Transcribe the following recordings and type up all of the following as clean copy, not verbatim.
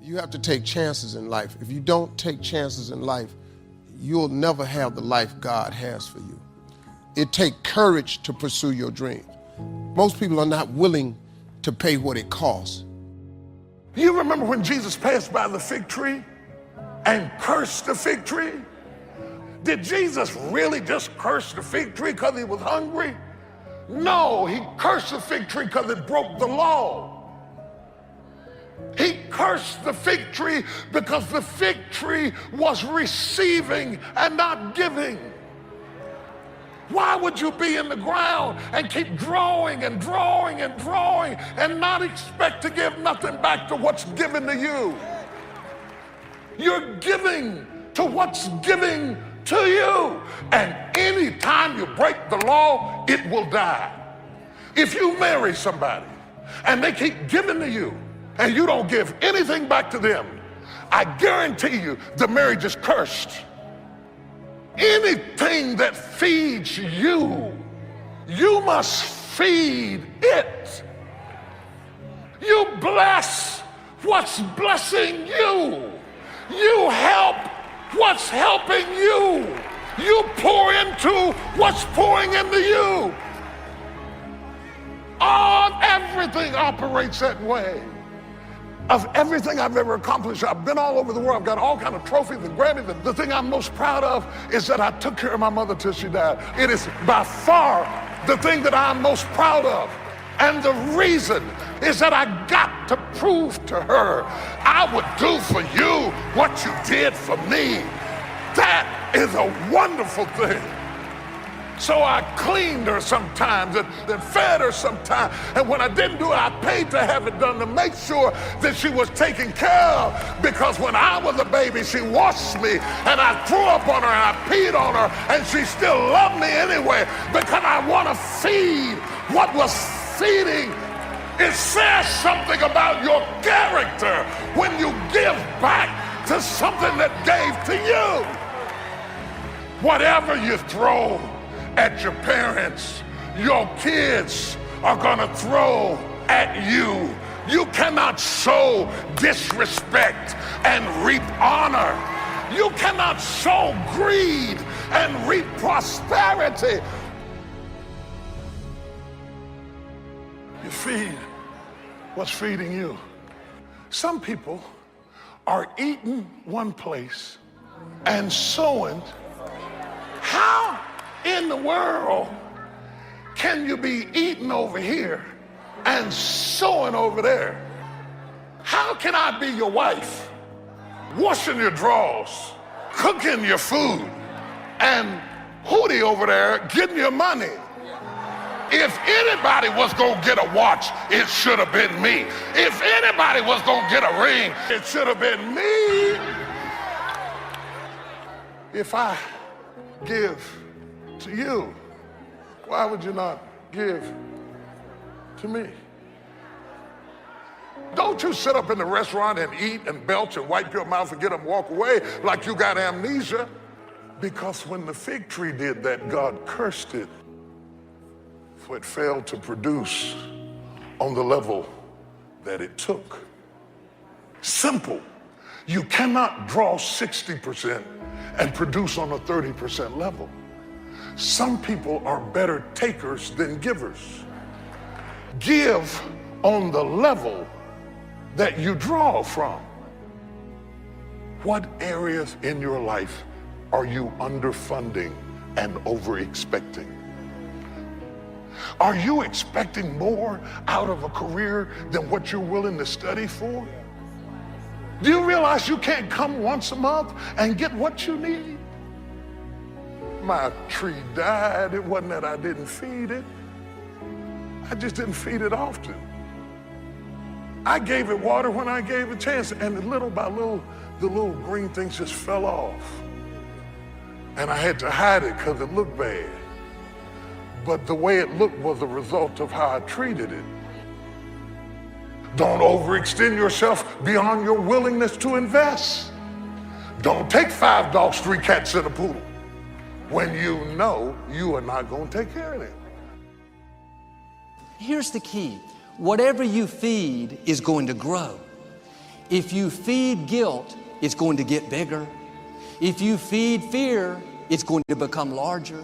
You have to take chances in life. If you don't take chances in life, you'll never have the life God has for you. It takes courage to pursue your dreams. Most people are not willing to pay what it costs. You remember when Jesus passed by the fig tree and cursed the fig tree? Did Jesus really just curse the fig tree because he was hungry? No, he cursed the fig tree because it broke the law. He cursed the fig tree because the fig tree was receiving and not giving. Why would you be in the ground and keep drawing and drawing and drawing and not expect to give nothing back to what's given to you? You're giving to what's giving to you. And any time you break the law, it will die. If you marry somebody and they keep giving to you and you don't give anything back to them, I guarantee you the marriage is cursed. Anything that feeds you, you must feed it. You bless what's blessing you. You help what's helping you. You pour into what's pouring into you. Everything operates that way. Of everything I've ever accomplished, I've been all over the world. I've got all kinds of trophies and Grammys. The thing I'm most proud of is that I took care of my mother till she died. It is by far the thing that I'm most proud of. And the reason is that I got to prove to her I would do for you what you did for me. That is a wonderful thing. So I cleaned her sometimes and fed her sometimes. And when I didn't do it, I paid to have it done to make sure that she was taken care of. Because when I was a baby, she washed me and I threw up on her and I peed on her and she still loved me anyway because I want to feed what was feeding. It says something about your character when you give back to something that gave to you. Whatever you throw at your parents, your kids are gonna throw at you. You cannot sow disrespect and reap honor. You cannot sow greed and reap prosperity. You feed what's feeding you. Some people are eating one place and sowing. How in the world can you be eating over here and sowing over there? How can I be your wife, washing your drawers, cooking your food, and Hootie over there getting your money? If anybody was gonna get a watch, it should have been me. If anybody was gonna get a ring, it should have been me. If I give to you, why would you not give to me? Don't you sit up in the restaurant and eat and belch and wipe your mouth and get up and walk away like you got amnesia. Because when the fig tree did that, God cursed it, for it failed to produce on the level that it took. Simple. You cannot draw 60% and produce on a 30% level. Some people are better takers than givers. Give on the level that you draw from. What areas in your life are you underfunding and over-expecting? Are you expecting more out of a career than what you're willing to study for? Do you realize you can't come once a month and get what you need? My tree died. It wasn't that I didn't feed it. I just didn't feed it often. I gave it water when I gave it a chance, and little by little, the little green things just fell off. And I had to hide it because it looked bad. But the way it looked was a result of how I treated it. Don't overextend yourself beyond your willingness to invest. Don't take 5 dogs, 3 cats, and a poodle when you know you are not going to take care of them. Here's the key. Whatever you feed is going to grow. If you feed guilt, it's going to get bigger. If you feed fear, it's going to become larger.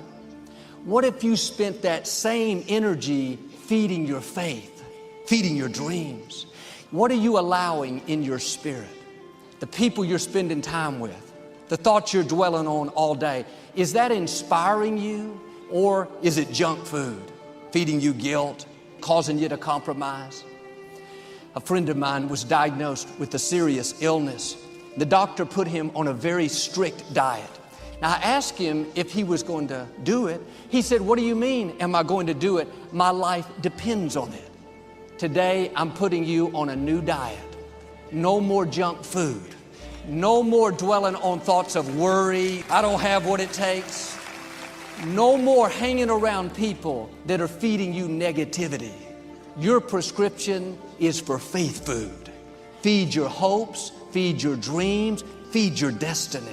What if you spent that same energy feeding your faith, feeding your dreams? What are you allowing in your spirit? The people you're spending time with, the thoughts you're dwelling on all day, is that inspiring you, or is it junk food, feeding you guilt, causing you to compromise? A friend of mine was diagnosed with a serious illness. The doctor put him on a very strict diet. Now, I asked him if he was going to do it. He said, "What do you mean, am I going to do it? My life depends on it." Today, I'm putting you on a new diet. No more junk food. No more dwelling on thoughts of worry. I don't have what it takes. No more hanging around people that are feeding you negativity. Your prescription is for faith food. Feed your hopes, feed your dreams, feed your destiny.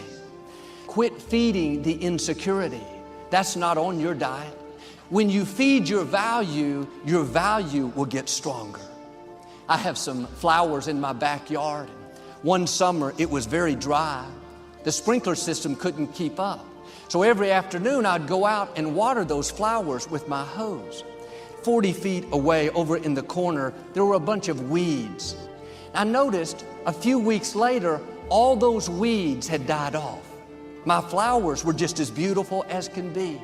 Quit feeding the insecurity. That's not on your diet. When you feed your value will get stronger. I have some flowers in my backyard. One summer, it was very dry. The sprinkler system couldn't keep up. So every afternoon, I'd go out and water those flowers with my hose. 40 feet away, over in the corner, there were a bunch of weeds. I noticed a few weeks later, all those weeds had died off. My flowers were just as beautiful as can be.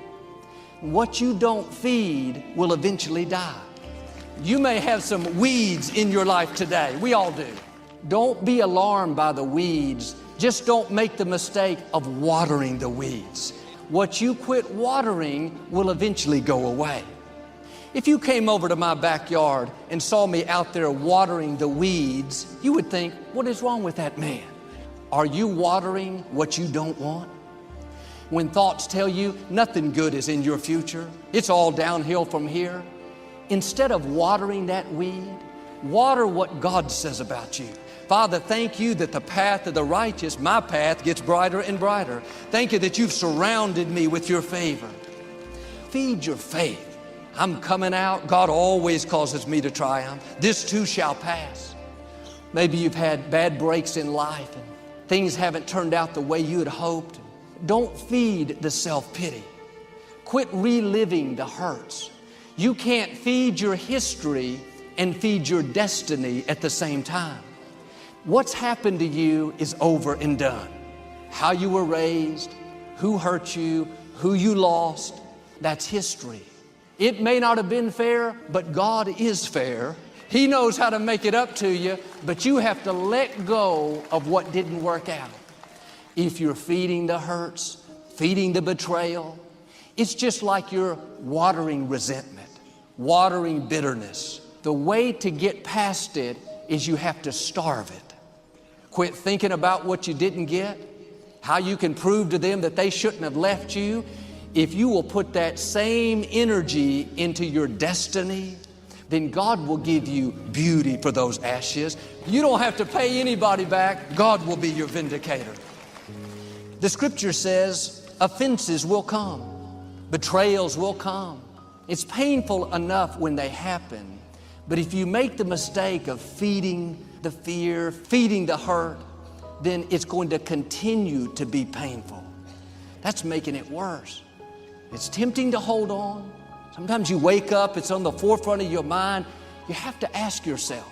What you don't feed will eventually die. You may have some weeds in your life today. We all do. Don't be alarmed by the weeds. Just don't make the mistake of watering the weeds. What you quit watering will eventually go away. If you came over to my backyard and saw me out there watering the weeds, you would think, what is wrong with that man? Are you watering what you don't want? When thoughts tell you nothing good is in your future, it's all downhill from here, instead of watering that weed, water what God says about you. Father, thank you that the path of the righteous, my path, gets brighter and brighter. Thank you that you've surrounded me with your favor. Feed your faith. I'm coming out. God always causes me to triumph. This too shall pass. Maybe you've had bad breaks in life and things haven't turned out the way you had hoped. Don't feed the self-pity. Quit reliving the hurts. You can't feed your history and feed your destiny at the same time. What's happened to you is over and done. How you were raised, who hurt you, who you lost, that's history. It may not have been fair, but God is fair. He knows how to make it up to you, but you have to let go of what didn't work out. If you're feeding the hurts, feeding the betrayal, it's just like you're watering resentment, watering bitterness. The way to get past it is you have to starve it. Quit thinking about what you didn't get, how you can prove to them that they shouldn't have left you. If you will put that same energy into your destiny, then God will give you beauty for those ashes. You don't have to pay anybody back. God will be your vindicator. The scripture says offenses will come, betrayals will come. It's painful enough when they happen, but if you make the mistake of feeding the fear, feeding the hurt, then it's going to continue to be painful. That's making it worse. It's tempting to hold on. Sometimes you wake up, it's on the forefront of your mind. You have to ask yourself,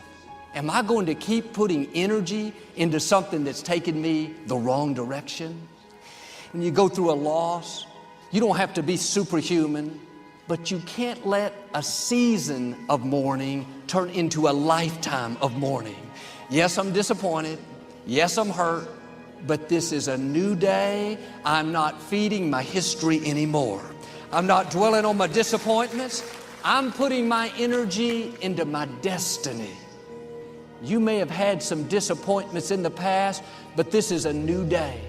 am I going to keep putting energy into something that's taken me the wrong direction? When you go through a loss, you don't have to be superhuman, but you can't let a season of mourning turn into a lifetime of mourning. Yes, I'm disappointed. Yes, I'm hurt, but this is a new day. I'm not feeding my history anymore. I'm not dwelling on my disappointments. I'm putting my energy into my destiny. You may have had some disappointments in the past, but this is a new day.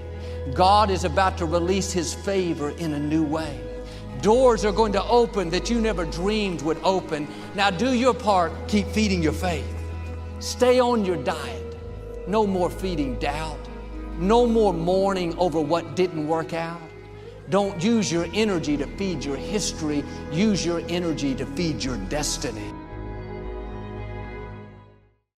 God is about to release His favor in a new way. Doors are going to open that you never dreamed would open. Now do your part. Keep feeding your faith. Stay on your diet. No more feeding doubt. No more mourning over what didn't work out. Don't use your energy to feed your history. Use your energy to feed your destiny.